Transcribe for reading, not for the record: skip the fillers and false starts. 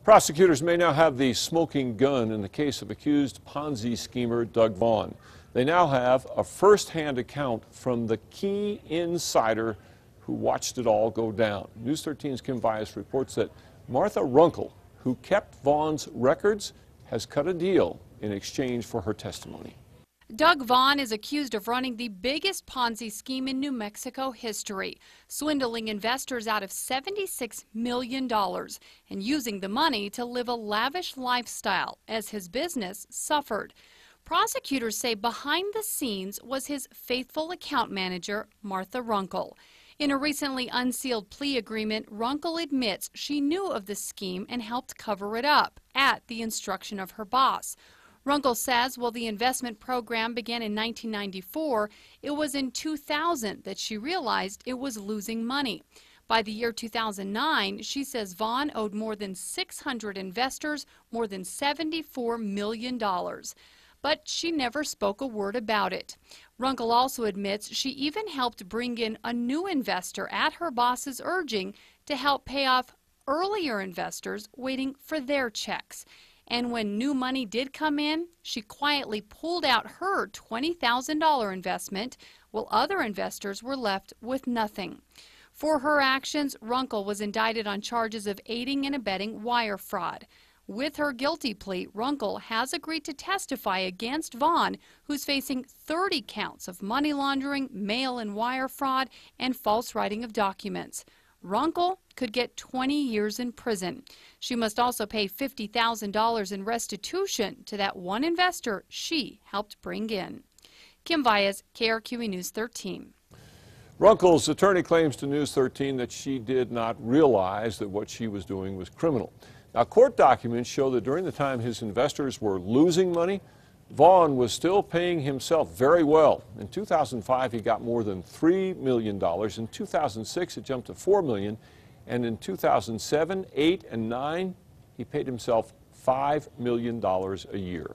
Prosecutors may now have the smoking gun in the case of accused Ponzi schemer Doug Vaughan. They now have a first-hand account from the key insider who watched it all go down. News 13's Kim Vyas reports that Martha Runkle, who kept Vaughan's records, has cut a deal in exchange for her testimony. Doug Vaughan is accused of running the biggest Ponzi scheme in New Mexico history, swindling investors out of $76 million and using the money to live a lavish lifestyle as his business suffered. Prosecutors say behind the scenes was his faithful account manager, Martha Runkle. In a recently unsealed plea agreement, Runkle admits she knew of the scheme and helped cover it up at the instruction of her boss. Runkle says while the investment program began in 1994, it was in 2000 that she realized it was losing money. By the year 2009, she says Vaughan owed more than 600 investors more than $74 million. But she never spoke a word about it. Runkle also admits she even helped bring in a new investor at her boss's urging to help pay off earlier investors waiting for their checks. And when new money did come in, she quietly pulled out her $20,000 investment, while other investors were left with nothing. For her actions, Runkle was indicted on charges of aiding and abetting wire fraud. With her guilty plea, Runkle has agreed to testify against Vaughan, who's facing 30 counts of money laundering, mail and wire fraud, and false writing of documents. Runkle could get 20 years in prison. She must also pay $50,000 in restitution to that one investor she helped bring in. Kim Vyas, KRQE News 13. Runkle's attorney claims to News 13 that she did not realize that what she was doing was criminal. Now, court documents show that during the time his investors were losing money, Vaughan was still paying himself very well. In 2005, he got more than $3 million. In 2006, it jumped to $4 million. And in 2007, 8, and 9, he paid himself $5 million a year.